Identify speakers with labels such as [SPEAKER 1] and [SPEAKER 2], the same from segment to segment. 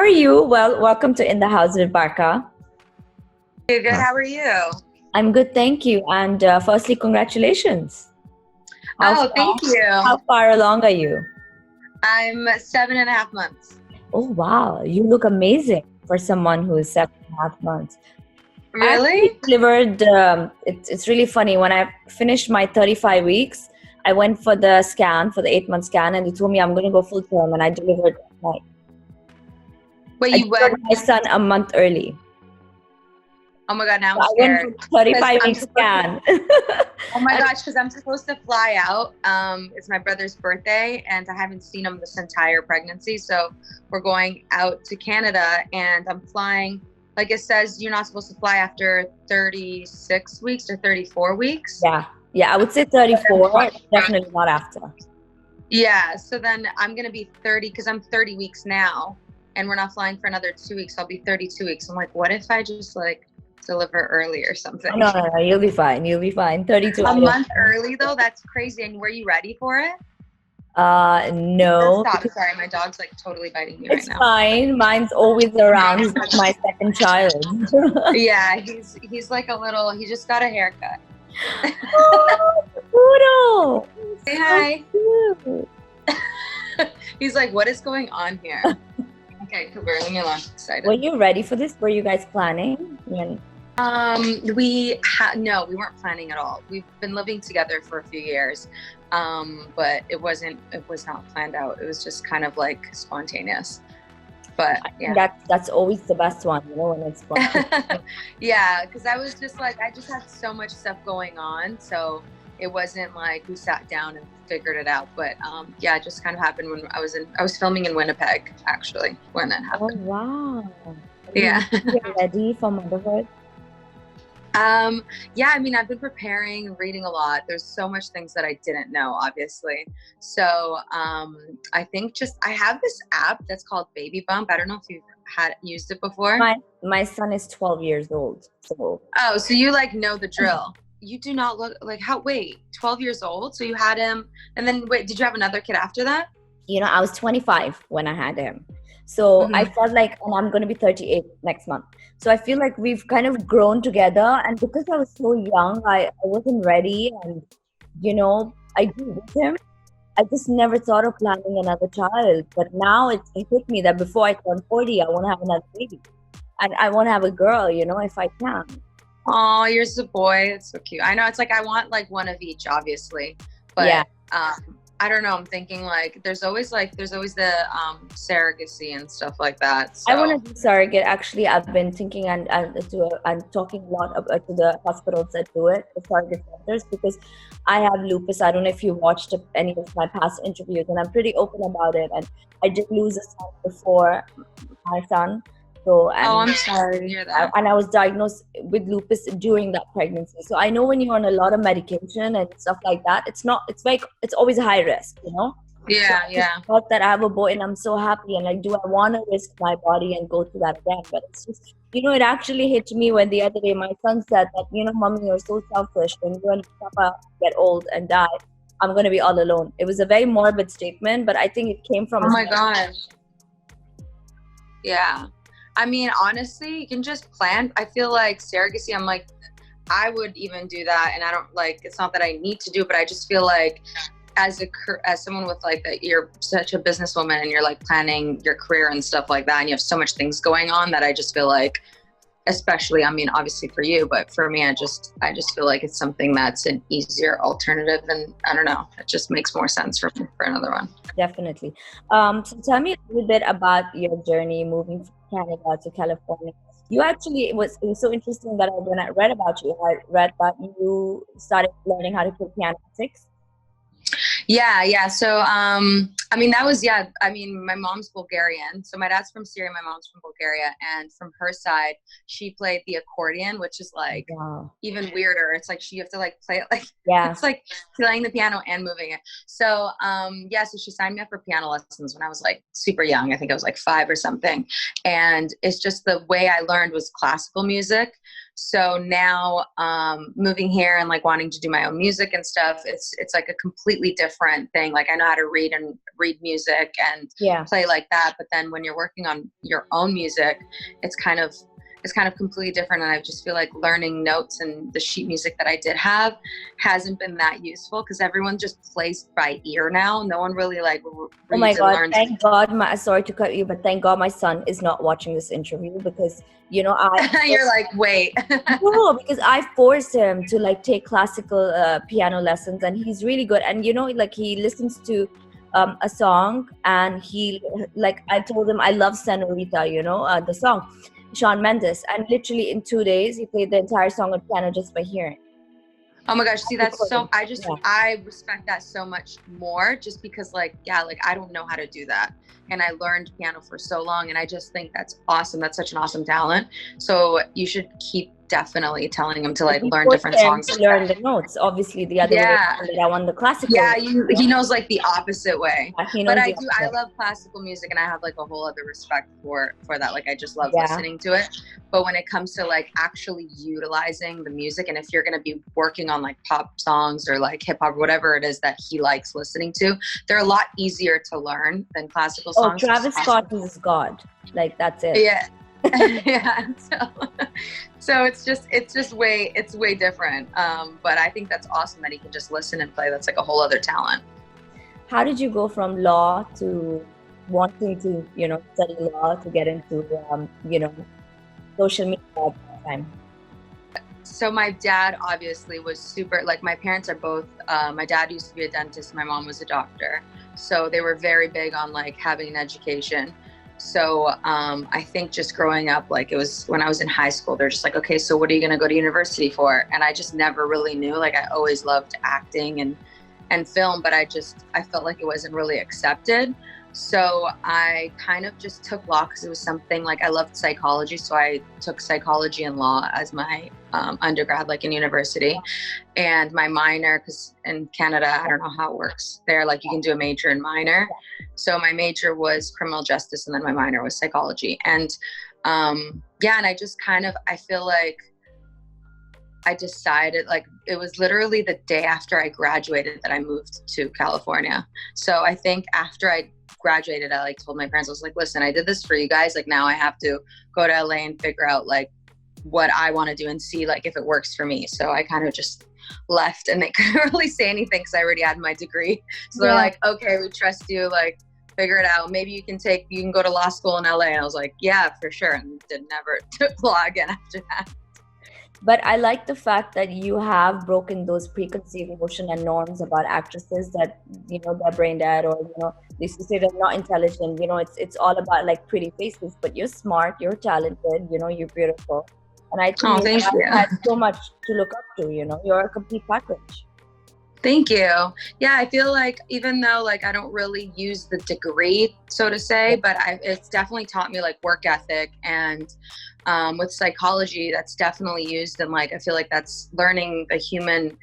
[SPEAKER 1] are you? Well, welcome to In the House with Barka.
[SPEAKER 2] Good. How are you?
[SPEAKER 1] I'm good, thank you. And firstly, congratulations.
[SPEAKER 2] Thank you.
[SPEAKER 1] How far along are you?
[SPEAKER 2] I'm 7.5 months.
[SPEAKER 1] Oh, wow. You look amazing for someone who is 7.5 months.
[SPEAKER 2] Really?
[SPEAKER 1] I delivered, it's really funny. When I finished my 35 weeks, I went for the scan, for the 8-month scan, and they told me I'm going to go full term, and I delivered
[SPEAKER 2] Wait, you went?
[SPEAKER 1] my son a month early.
[SPEAKER 2] Oh my God, now I'm
[SPEAKER 1] I
[SPEAKER 2] scared.
[SPEAKER 1] went for 35 week scan.
[SPEAKER 2] Oh my gosh, because I'm supposed to fly out. It's my brother's birthday, and I haven't seen him this entire pregnancy. So we're going out to Canada, and I'm flying. Like it says, you're not supposed to fly after 36 weeks or 34 weeks.
[SPEAKER 1] Yeah, I would say 34, definitely not after.
[SPEAKER 2] Yeah, so then I'm going to be 30 because I'm 30 weeks now, and we're not flying for another 2 weeks. I'll be 32 weeks. I'm like, what if I just deliver early or something?
[SPEAKER 1] No, you'll be fine. 32
[SPEAKER 2] A month early though, that's crazy. And were you ready for it?
[SPEAKER 1] No.
[SPEAKER 2] Stop. Sorry, my dog's totally biting me right now.
[SPEAKER 1] It's fine. Mine's always around. He's like my second child.
[SPEAKER 2] Yeah, he's like a little, he just got a haircut.
[SPEAKER 1] Oh,
[SPEAKER 2] Say hi.
[SPEAKER 1] so
[SPEAKER 2] He's like, what is going on here? Okay, we're leaving me alone. Excited.
[SPEAKER 1] were you ready for this? Were you guys planning?
[SPEAKER 2] No, we weren't planning at all. We've been living together for a few years, but it was not planned out. It was just kind of like spontaneous. But yeah,
[SPEAKER 1] that's always the best one, when it's spontaneous.
[SPEAKER 2] yeah, because I was just like, I just had so much stuff going on, so it wasn't like we sat down and figured it out. But yeah, it just kind of happened when I was filming in Winnipeg, actually, when that happened.
[SPEAKER 1] Oh wow!
[SPEAKER 2] Yeah.
[SPEAKER 1] Are you ready for motherhood?
[SPEAKER 2] Yeah, I mean, I've been preparing, reading a lot. There's so much things that I didn't know, obviously. So I think I have this app that's called Baby Bump. I don't know if you've used it before.
[SPEAKER 1] My son is 12 years old. So
[SPEAKER 2] so you know the drill. You do not look like 12 years old? So you had him, and then did you have another kid after that?
[SPEAKER 1] I was 25 when I had him. So I felt like, and I'm going to be 38 next month. So I feel like we've kind of grown together. And because I was so young, I wasn't ready. And, I grew with him. I just never thought of planning another child. But now it hit me that before I turn 40, I want to have another baby. And I want to have a girl, if I can.
[SPEAKER 2] Oh, yours is a boy. It's so cute. I know. It's like I want one of each, obviously. But
[SPEAKER 1] yeah.
[SPEAKER 2] I don't know. I'm thinking there's always the surrogacy and stuff like that. So.
[SPEAKER 1] I want to do surrogate. Actually, I've been thinking and talking a lot to the hospitals that do it, the surrogate centers, because I have lupus. I don't know if you watched any of my past interviews, and I'm pretty open about it. And I did lose a son before my son. So,
[SPEAKER 2] I'm sorry to hear that.
[SPEAKER 1] And I was diagnosed with lupus during that pregnancy. So I know when you're on a lot of medication and stuff like that, it's always a high risk,
[SPEAKER 2] Yeah,
[SPEAKER 1] so I thought that I have a boy, and I'm so happy. And do I want to risk my body and go through that again? But it's just, it actually hit me when the other day my son said that, Mommy, you're so selfish. When you and Papa get old and die, I'm going to be all alone. It was a very morbid statement, but I think it came from.
[SPEAKER 2] Oh my gosh. Yeah. I mean, honestly, you can just plan. I feel like surrogacy, I'm like, I would even do that. And I don't it's not that I need to do it, but I just feel like as someone with you're such a businesswoman and you're planning your career and stuff like that, and you have so much things going on that I just feel like, especially, I mean, obviously for you, but for me, I just feel like it's something that's an easier alternative. And I don't know, it just makes more sense for another one.
[SPEAKER 1] Definitely. So tell me a little bit about your journey moving from Canada to California. You actually, it was so interesting that when I read about you, I read that you started learning how to play piano at 6.
[SPEAKER 2] Yeah. So, I mean, my mom's Bulgarian. So my dad's from Syria, my mom's from Bulgaria. And from her side, she played the accordion, which is
[SPEAKER 1] wow.
[SPEAKER 2] even weirder. It's you have to play it
[SPEAKER 1] it's
[SPEAKER 2] like playing the piano and moving it. So, so she signed me up for piano lessons when I was super young. I think I was 5 or something. And it's just the way I learned was classical music. So now moving here and like wanting to do my own music and stuff, it's like a completely different thing. Like I know how to read music and play like that, but then when you're working on your own music, it's kind of completely different. And I just feel like learning notes and the sheet music that I did have hasn't been that useful because everyone just plays by ear now. No one really like reads
[SPEAKER 1] oh my God,
[SPEAKER 2] and learns.
[SPEAKER 1] thank God, sorry to cut you, but thank God my son is not watching this interview because, you know,
[SPEAKER 2] you're like, wait.
[SPEAKER 1] no, because I forced him to like take classical piano lessons and he's really good. And, you know, like he listens to a song and he, like I told him, I love Senorita, you know, the song. Shawn Mendes, and literally in 2 days he played the entire song on piano just by hearing.
[SPEAKER 2] Oh my gosh, see that's so I respect that so much more just because like I don't know how to do that. And I learned piano for so long and I just think that's awesome. That's such an awesome talent. So you should keep definitely telling him to like learn different songs.
[SPEAKER 1] To learn the notes. Obviously the other way that I want the classical.
[SPEAKER 2] Yeah, he knows like the opposite way.
[SPEAKER 1] But
[SPEAKER 2] I love classical music and I have like a whole other respect for that. Like I just love listening to it. But when it comes to like actually utilizing the music and if you're gonna be working on like pop songs or like hip hop or whatever it is that he likes listening to, they're a lot easier to learn than classical songs.
[SPEAKER 1] Oh, Travis Scott is God. Like that's it.
[SPEAKER 2] Yeah. Yeah. So it's way different. But I think that's awesome that he can just listen and play. That's like a whole other talent.
[SPEAKER 1] How did you go from law to wanting to, you know, study law to get into, you know, social media at that time?
[SPEAKER 2] So my dad obviously was super, like my parents are both, my dad used to be a dentist, my mom was a doctor. So they were very big on like having an education. So I think just growing up, like it was when I was in high school, they're just like, okay, so what are you going to go to university for? And I just never really knew. Like I always loved acting and film, but I felt like it wasn't really accepted. So I kind of just took law because it was something like I loved psychology. So I took psychology and law as my undergrad, like in university. And my minor, because in Canada, I don't know how it works there, like you can do a major and minor. So my major was criminal justice and then my minor was psychology. And and I just I feel like I decided, like, it was literally the day after I graduated that I moved to California. So I think after I graduated, I like told my parents, I was like, listen, I did this for you guys. Like now I have to go to LA and figure out like what I want to do and see like if it works for me. So I kind of just left and they couldn't really say anything because I already had my degree. So they're like, okay, we trust you. Like figure it out. Maybe you can go to law school in LA. And I was like, yeah, for sure. And never took law again after that.
[SPEAKER 1] But I like the fact that you have broken those preconceived notion and norms about actresses that, you know, they're brain dead or, you know, they say they're not intelligent. You know, it's all about like pretty faces, but you're smart, you're talented, you know, you're beautiful. And I think you have so much to look up to, you know, you're a complete package.
[SPEAKER 2] Thank you. Yeah, I feel like even though like I don't really use the degree, so to say, but it's definitely taught me like work ethic and with psychology, that's definitely used. And like, I feel like that's learning the human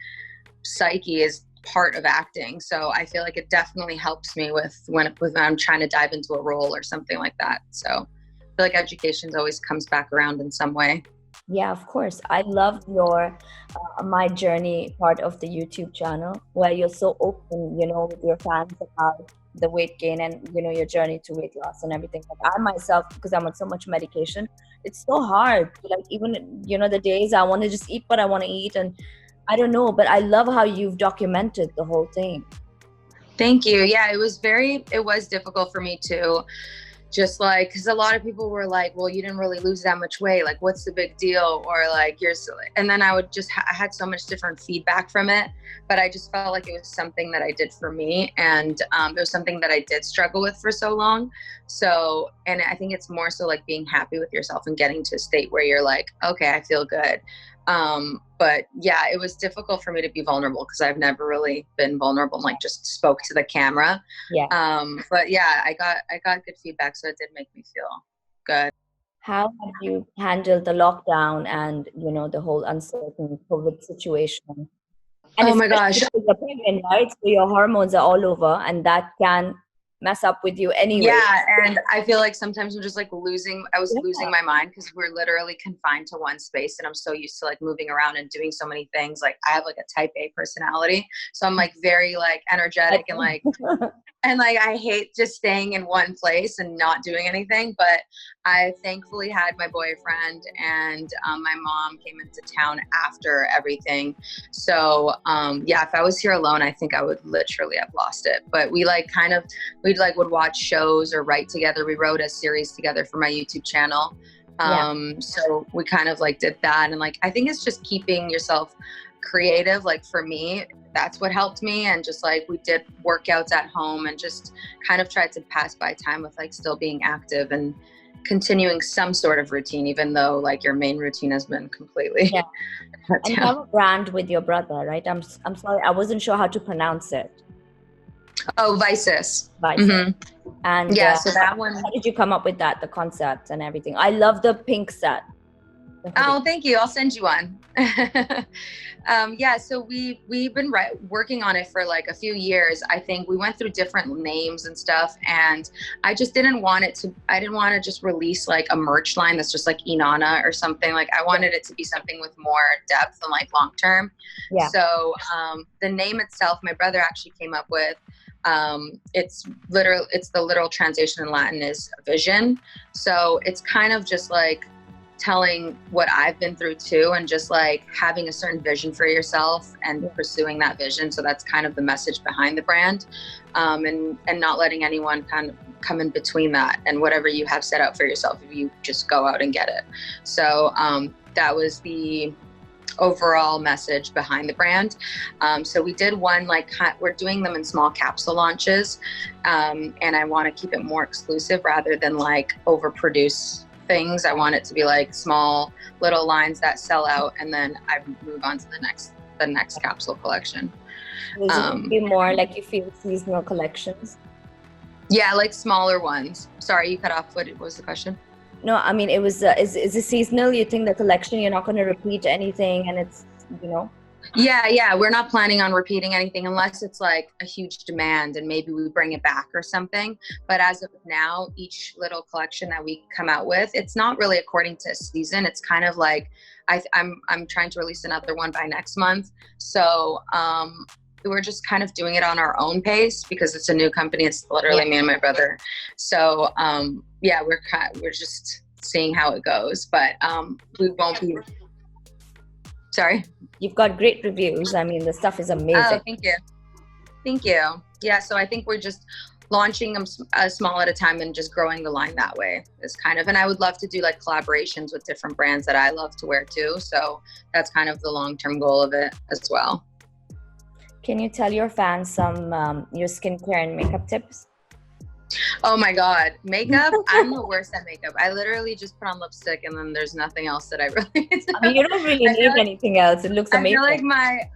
[SPEAKER 2] psyche is part of acting. So I feel like it definitely helps me with when I'm trying to dive into a role or something like that. So I feel like education always comes back around in some way.
[SPEAKER 1] Yeah, of course. I loved your My Journey part of the YouTube channel where you're so open, you know, with your fans about the weight gain and, you know, your journey to weight loss and everything. Like I myself, because I'm on so much medication, it's so hard. Like even, you know, the days I want to just eat what I want to eat and I don't know, but I love how you've documented the whole thing.
[SPEAKER 2] Thank you. Yeah, it was difficult for me too. Just like, because a lot of people were like, well, you didn't really lose that much weight. Like, what's the big deal? Or like, and then I would just, I had so much different feedback from it, but I just felt like it was something that I did for me. And it was something that I did struggle with for so long. So, and I think it's more so like being happy with yourself and getting to a state where you're like, okay, I feel good. But yeah, it was difficult for me to be vulnerable because I've never really been vulnerable and like just spoke to the camera.
[SPEAKER 1] Yeah.
[SPEAKER 2] But yeah, I got good feedback, so it did make me feel good.
[SPEAKER 1] How have you handled the lockdown and, you know, the whole uncertain COVID situation? And
[SPEAKER 2] oh my gosh,
[SPEAKER 1] you're pregnant, right? So your hormones are all over, and that can mess up with you anyway.
[SPEAKER 2] Yeah, and I feel like sometimes I'm just like losing my mind because we're literally confined to one space, and I'm so used to like moving around and doing so many things. Like I have like a type A personality, so I'm like very like energetic and like I hate just staying in one place and not doing anything. But I thankfully had my boyfriend, and my mom came into town after everything. So yeah, if I was here alone, I think I would literally have lost it. But we like would watch shows or write together. We wrote a series together for my YouTube channel. So we kind of like did that. And like, I think it's just keeping yourself creative. Like for me, that's what helped me. And just like, we did workouts at home and just kind of tried to pass by time with like still being active and continuing some sort of routine, even though like your main routine has been completely
[SPEAKER 1] and you have a brand with your brother, right? I'm sorry, I wasn't sure how to pronounce it.
[SPEAKER 2] Oh, Visus.
[SPEAKER 1] And
[SPEAKER 2] yeah, so that one.
[SPEAKER 1] How did you come up with that, the concept and everything? I love the pink set.
[SPEAKER 2] Oh, thank you. I'll send you one. Yeah, so we've been working on it for like a few years. I think we went through different names and stuff, and I just didn't want to just release like a merch line that's just like Inanna or something. Like I wanted it to be something with more depth and like long term. Yeah. So the name itself, my brother actually came up with. It's the literal translation in Latin is vision. So it's kind of just like telling what I've been through too, and just like having a certain vision for yourself and pursuing that vision. So that's kind of the message behind the brand, and not letting anyone kind of come in between that and whatever you have set out for yourself, if you just go out and get it. So that was the overall message behind the brand. So we did one, like we're doing them in small capsule launches, and I want to keep it more exclusive rather than like overproduce things. I want it to be like small little lines that sell out, and then I move on to the next capsule collection.
[SPEAKER 1] Be more like you feel seasonal collections.
[SPEAKER 2] Yeah, like smaller ones. Sorry, you cut off. What was the question?
[SPEAKER 1] No, I mean, it was, is it seasonal? You think the collection, you're not going to repeat anything, and it's, you know?
[SPEAKER 2] Yeah. We're not planning on repeating anything unless it's like a huge demand and maybe we bring it back or something. But as of now, each little collection that we come out with, it's not really according to a season. It's kind of like, I'm trying to release another one by next month. So, we're just kind of doing it on our own pace because it's a new company. It's literally me and my brother. So, yeah, we're just seeing how it goes, but we won't be. Sorry.
[SPEAKER 1] You've got great reviews. I mean, the stuff is amazing.
[SPEAKER 2] Oh, thank you. Yeah, so I think we're just launching them small at a time and just growing the line that way is kind of, and I would love to do like collaborations with different brands that I love to wear too. So that's kind of the long-term goal of it as well.
[SPEAKER 1] Can you tell your fans some your skincare and makeup tips?
[SPEAKER 2] Oh my God, makeup. I'm the worst at makeup. I literally just put on lipstick and then there's nothing else that I really do.
[SPEAKER 1] I mean, you don't really need anything else. It looks amazing.
[SPEAKER 2] I feel like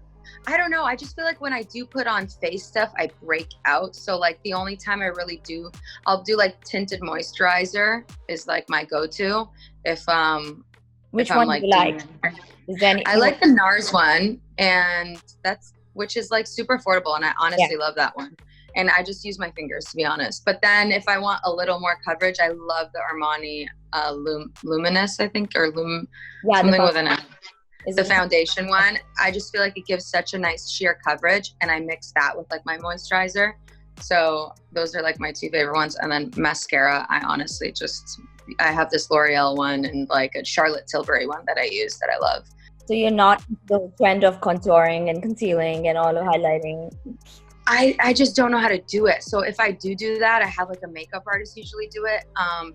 [SPEAKER 2] I don't know. I just feel like when I do put on face stuff, I break out. So like the only time I really do, I'll do like tinted moisturizer is like my go-to.
[SPEAKER 1] Which one do you like?
[SPEAKER 2] I like the NARS one, and which is like super affordable, and I honestly love that one. And I just use my fingers, to be honest. But then if I want a little more coverage, I love the Armani Luminous, I think, or something with an M. The foundation one. I just feel like it gives such a nice sheer coverage, and I mix that with like my moisturizer. So those are like my two favorite ones. And then mascara, I have this L'Oreal one and like a Charlotte Tilbury one that I use that I love.
[SPEAKER 1] So you're not the trend of contouring and concealing and all the highlighting?
[SPEAKER 2] I just don't know how to do it. So if I do that, I have like a makeup artist usually do it.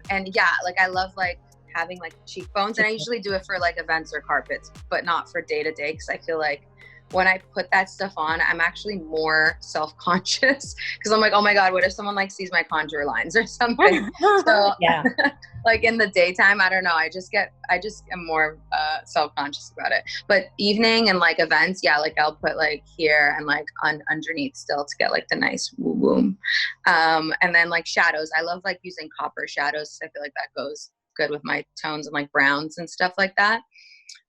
[SPEAKER 2] And yeah, like I love like having like cheekbones, and I usually do it for like events or carpets, but not for day to day, because I feel like when I put that stuff on, I'm actually more self-conscious because I'm like, oh my God, what if someone like sees my contour lines or something? So yeah, like in the daytime, I don't know. I just am more self-conscious about it. But evening and like events, yeah, like I'll put like here and like underneath still to get like the nice woo. And then like shadows, I love like using copper shadows. I feel like that goes good with my tones and like browns and stuff like that.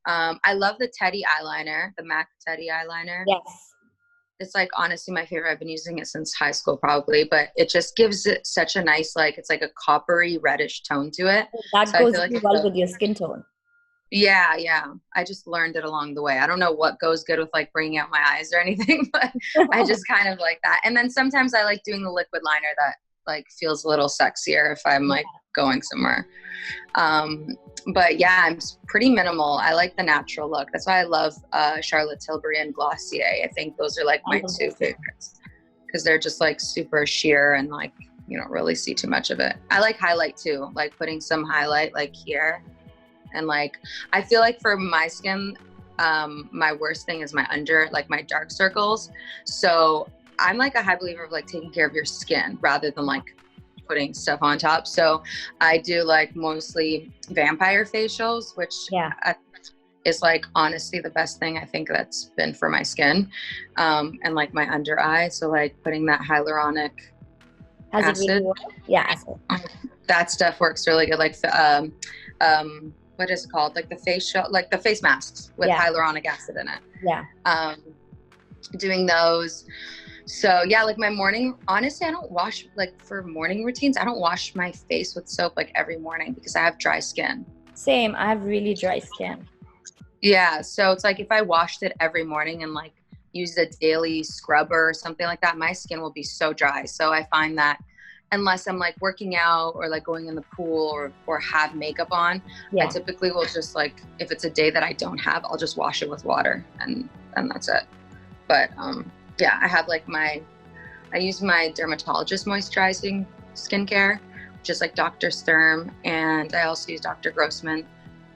[SPEAKER 2] I love the Teddy eyeliner, the MAC Teddy eyeliner.
[SPEAKER 1] Yes.
[SPEAKER 2] it's like honestly my favorite. I've been using it since high school probably, but it just gives it such a nice, like, it's like a coppery reddish tone to it.
[SPEAKER 1] That
[SPEAKER 2] So I
[SPEAKER 1] goes
[SPEAKER 2] feel like
[SPEAKER 1] really well with your skin tone.
[SPEAKER 2] yeah. I just learned it along the way. I don't know what goes good with like bringing out my eyes or anything, but I just kind of like that. And then sometimes I like doing the liquid liner that like feels a little sexier if I'm like going somewhere. But yeah, I'm pretty minimal. I like the natural look. That's why I love Charlotte Tilbury and Glossier. I think those are like my two favorites because they're just like super sheer and like you don't really see too much of it. I like highlight too, like putting some highlight like here. And like, I feel like for my skin, my worst thing is my like my dark circles. So I'm like a high believer of like taking care of your skin rather than like putting stuff on top. So I do like mostly vampire facials, which is like honestly the best thing I think that's been for my skin. And like my under eye. So like putting that hyaluronic acid.
[SPEAKER 1] It really work? Yeah, acid.
[SPEAKER 2] That stuff works really good. Like what is it called? Like the facial, like the face masks with hyaluronic acid in it.
[SPEAKER 1] Yeah.
[SPEAKER 2] Doing those. So yeah, like my morning, honestly, I don't wash, like for morning routines, I don't wash my face with soap like every morning because I have dry skin.
[SPEAKER 1] Same. I have really dry skin.
[SPEAKER 2] Yeah. So it's like if I washed it every morning and like used a daily scrubber or something like that, my skin will be so dry. So I find that unless I'm like working out or like going in the pool or have makeup on, I typically will just like, if it's a day that I don't have, I'll just wash it with water and that's it. But yeah, I have like I use my dermatologist moisturizing skincare, which is like Dr. Sturm, and I also use Dr. Grossman,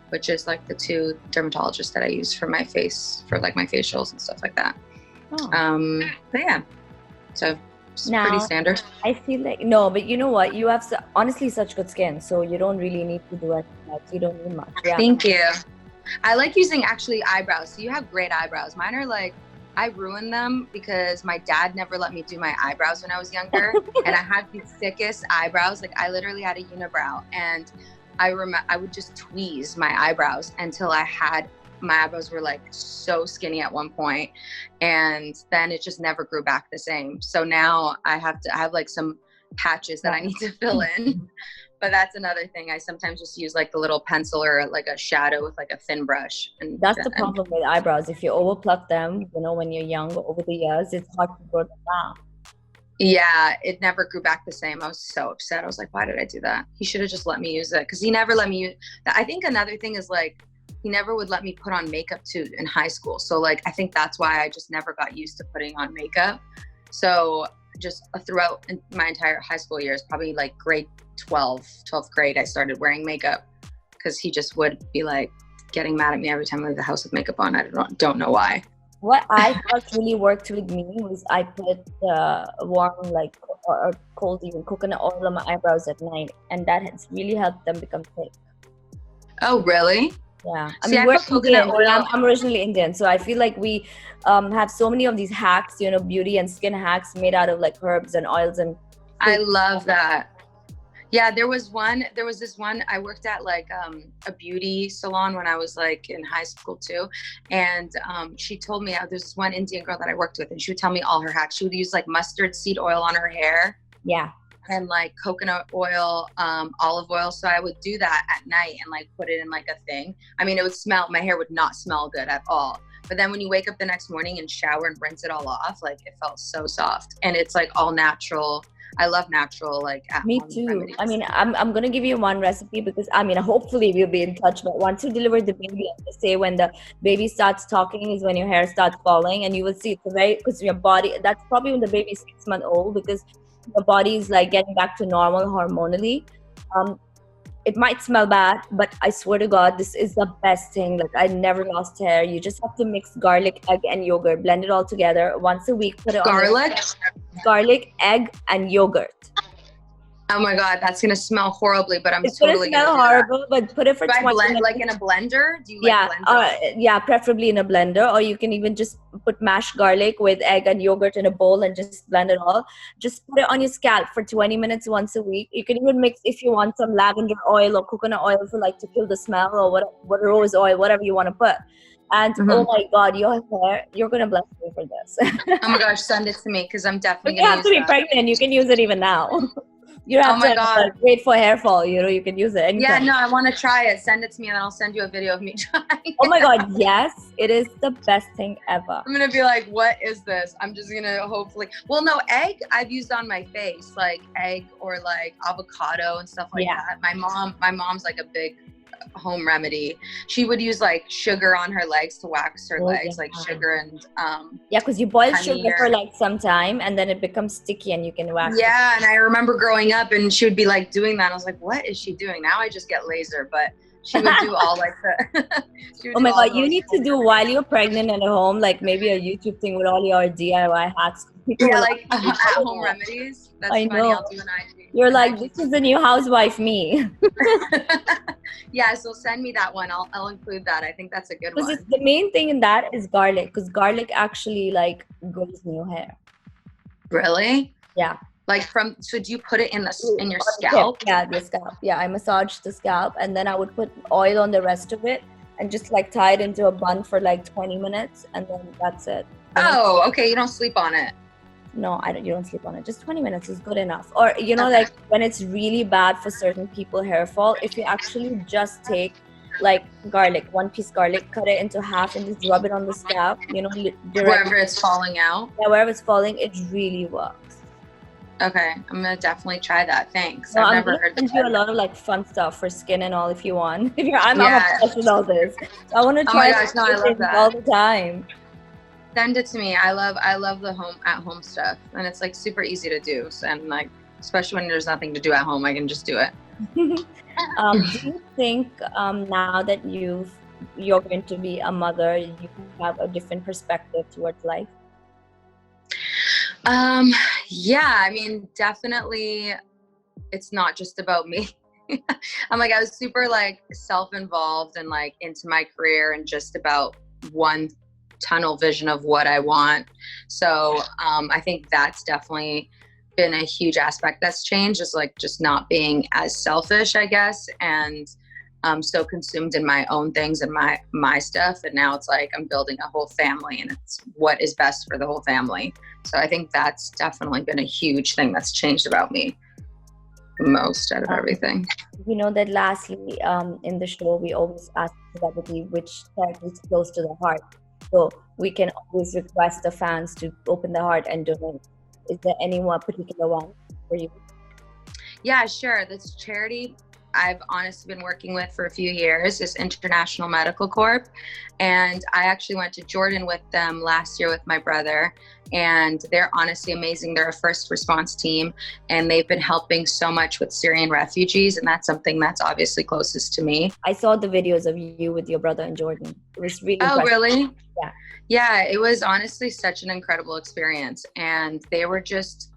[SPEAKER 2] which is like the two dermatologists that I use for my face, for like my facials and stuff like that.
[SPEAKER 1] Oh.
[SPEAKER 2] But yeah, so it's
[SPEAKER 1] now,
[SPEAKER 2] pretty standard.
[SPEAKER 1] I feel like, no, but you know what? You have honestly such good skin, so you don't really need to do anything else. You don't need much. Yeah.
[SPEAKER 2] Thank you. I like using actually eyebrows. So you have great eyebrows. Mine are like, I ruined them because my dad never let me do my eyebrows when I was younger. And I had the thickest eyebrows. Like I literally had a unibrow. And I would just tweeze my eyebrows until my eyebrows were like so skinny at one point, and then it just never grew back the same. So now I have like some patches that I need to fill in, but that's another thing. I sometimes just use like the little pencil or like a shadow with like a thin brush. And
[SPEAKER 1] that's the problem with eyebrows. If you overpluck them, you know, when you're young, over the years, it's hard to grow them back.
[SPEAKER 2] Yeah, it never grew back the same. I was so upset. I was like, why did I do that? He should have just let me use it, because he never let me use. I think another thing is like, he never would let me put on makeup too in high school. So like, I think that's why I just never got used to putting on makeup. So just throughout my entire high school years, probably like grade 12th grade, I started wearing makeup, because he just would be like getting mad at me every time I leave the house with makeup on. I don't know why.
[SPEAKER 1] What I thought really worked with me was I put warm, like, or cold even coconut oil on my eyebrows at night, and that has really helped them become thick.
[SPEAKER 2] Oh, really?
[SPEAKER 1] Yeah, I mean, we're Indian. I'm originally Indian, so I feel like we have so many of these hacks, you know, beauty and skin hacks made out of like herbs and oils and.
[SPEAKER 2] I love that. Yeah, there was this one, I worked at like a beauty salon when I was like in high school too. And she told me, there's this one Indian girl that I worked with, and she would tell me all her hacks. She would use like mustard seed oil on her hair.
[SPEAKER 1] Yeah.
[SPEAKER 2] And like coconut oil, olive oil. So I would do that at night and like put it in like a thing. I mean, my hair would not smell good at all. But then when you wake up the next morning and shower and rinse it all off, like it felt so soft. And it's like all natural. I love natural, like
[SPEAKER 1] me too. Remedies. I mean, I'm gonna give you one recipe, because I mean, hopefully we'll be in touch. But once you deliver the baby, I say when the baby starts talking is when your hair starts falling, and you will see it's because your body. That's probably when the baby's 6 months old, because your body is like getting back to normal hormonally. It might smell bad, but I swear to God, this is the best thing. Like, I never lost hair. You just have to mix garlic, egg, and yogurt. Blend it all together once a week. Put it
[SPEAKER 2] garlic,
[SPEAKER 1] garlic, egg, and yogurt.
[SPEAKER 2] Oh my God, that's gonna smell horribly, but
[SPEAKER 1] it's totally gonna smell horrible. But put it for 20 minutes.
[SPEAKER 2] Like in a blender? Do you like blend
[SPEAKER 1] yeah, preferably in a blender, or you can even just put mashed garlic with egg and yogurt in a bowl and just blend it all. Just put it on your scalp for 20 minutes once a week. You can even mix, if you want, some lavender oil or coconut oil for like to kill the smell, or what rose oil, whatever you want to put. And oh my God, your hair, you're gonna bless me for this.
[SPEAKER 2] Oh my gosh, send it to me because I'm definitely
[SPEAKER 1] You
[SPEAKER 2] gonna
[SPEAKER 1] have to
[SPEAKER 2] use
[SPEAKER 1] be
[SPEAKER 2] that.
[SPEAKER 1] pregnant. You can use it even now. You don't
[SPEAKER 2] Oh
[SPEAKER 1] have
[SPEAKER 2] my
[SPEAKER 1] to
[SPEAKER 2] God.
[SPEAKER 1] wait for hair fall. You can use it
[SPEAKER 2] Yeah,
[SPEAKER 1] anytime.
[SPEAKER 2] no, I want to try it. Send it to me, and then I'll send you a video of me trying.
[SPEAKER 1] Oh my God, yes, it is the best thing ever.
[SPEAKER 2] I'm gonna be like, what is this? I'm just gonna hopefully. Well, no, egg I've used on my face, like egg or like avocado and stuff like that. My mom's like a big home remedy. She would use like sugar on her legs to wax her legs, like sugar and
[SPEAKER 1] yeah, because you boil
[SPEAKER 2] honey
[SPEAKER 1] sugar for like some time and then it becomes sticky and you can wax it.
[SPEAKER 2] and I remember growing up and she would be like doing that. I was like, what is she doing? Now I just get laser, but she would do all like the
[SPEAKER 1] Oh my God, you need to do while you're pregnant and at home, like maybe a YouTube thing with all your DIY hacks. People
[SPEAKER 2] yeah,
[SPEAKER 1] will
[SPEAKER 2] like
[SPEAKER 1] actually
[SPEAKER 2] at
[SPEAKER 1] follow
[SPEAKER 2] home
[SPEAKER 1] that.
[SPEAKER 2] remedies. That's
[SPEAKER 1] I
[SPEAKER 2] funny.
[SPEAKER 1] know.
[SPEAKER 2] I'll do an IG.
[SPEAKER 1] You're like, this is the new housewife me.
[SPEAKER 2] Yeah, so send me that one. I'll include that. I think that's a good one.
[SPEAKER 1] The main thing in that is garlic, because garlic actually like grows new hair.
[SPEAKER 2] Really?
[SPEAKER 1] Yeah.
[SPEAKER 2] Like so do you put it in your scalp?
[SPEAKER 1] Yeah, the scalp. Yeah, I massage the scalp and then I would put oil on the rest of it and just like tie it into a bun for like 20 minutes and then that's it.
[SPEAKER 2] Oh, okay. You don't sleep on it.
[SPEAKER 1] No, you don't sleep on it. Just 20 minutes is good enough. Or, like when it's really bad for certain people, hair fall, if you actually just take like garlic, 1 piece garlic, cut it into half and just rub it on the scalp,
[SPEAKER 2] wherever it's falling out.
[SPEAKER 1] Yeah, wherever it's falling, it really works.
[SPEAKER 2] Okay, I'm gonna definitely try that. Thanks.
[SPEAKER 1] No,
[SPEAKER 2] I've never heard
[SPEAKER 1] that. You a lot of like fun stuff for skin and all if you want. I'm obsessed with all this. So I want to try
[SPEAKER 2] I love that
[SPEAKER 1] all the time.
[SPEAKER 2] Send it to me. I love the at home stuff, and it's like super easy to do. And like, especially when there's nothing to do at home, I can just do it.
[SPEAKER 1] Do you think now that you're going to be a mother, you have a different perspective towards life?
[SPEAKER 2] Yeah, I mean, definitely it's not just about me. I was super like self-involved and like into my career and just about one tunnel vision of what I want. So I think that's definitely been a huge aspect that's changed, is like just not being as selfish, I guess, and so consumed in my own things and my stuff. And now it's like I'm building a whole family and it's what is best for the whole family. So I think that's definitely been a huge thing that's changed about me most out of everything.
[SPEAKER 1] That lastly, in the show, we always ask celebrity which charity is close to the heart. So we can always request the fans to open their heart and donate. Is there any one particular one for you?
[SPEAKER 2] Yeah, sure. This charity I've honestly been working with for a few years is International Medical Corp. And I actually went to Jordan with them last year with my brother. And they're honestly amazing. They're a first response team. And they've been helping so much with Syrian refugees. And that's something that's obviously closest to me.
[SPEAKER 1] I saw the videos of you with your brother in Jordan. It was really impressive.
[SPEAKER 2] Really?
[SPEAKER 1] Yeah.
[SPEAKER 2] Yeah, it was honestly such an incredible experience. And they were just,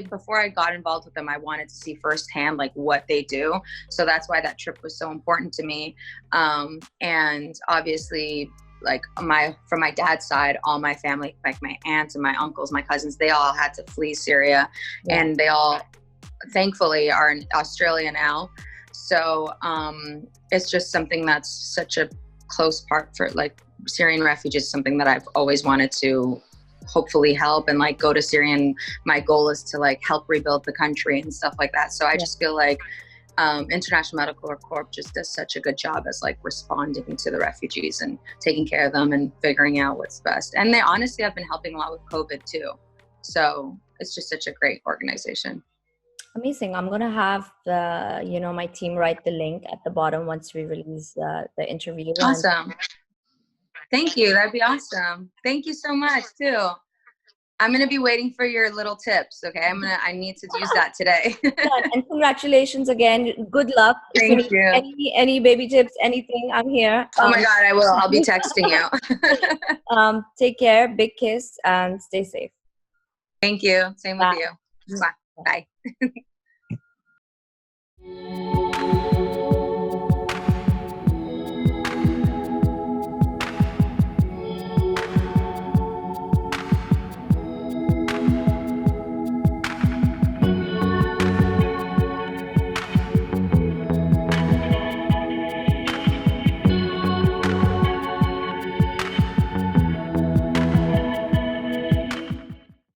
[SPEAKER 2] before I got involved with them, I wanted to see firsthand like what they do. So that's why that trip was so important to me. And obviously, like from my dad's side, all my family, like my aunts and my uncles, my cousins, they all had to flee Syria, and they all thankfully are in Australia now. So it's just something that's such a close part for like Syrian refugees, something that I've always wanted to hopefully help and like go to Syria. And my goal is to like help rebuild the country and stuff like that. So I just feel like International Medical Corp just does such a good job as like responding to the refugees and taking care of them and figuring out what's best. And they honestly have been helping a lot with COVID too. So it's just such a great organization.
[SPEAKER 1] Amazing. I'm going to have my team write the link at the bottom once we release the interview.
[SPEAKER 2] Awesome. Thank you. That'd be awesome. Thank you so much too. I'm going to be waiting for your little tips. Okay. I need to use that today.
[SPEAKER 1] And congratulations again. Good luck.
[SPEAKER 2] Thank you.
[SPEAKER 1] Any baby tips, anything, I'm here.
[SPEAKER 2] Oh my God, I will. I'll be texting you.
[SPEAKER 1] Take care. Big kiss and stay safe.
[SPEAKER 2] Thank you. Same with you. Bye. Bye.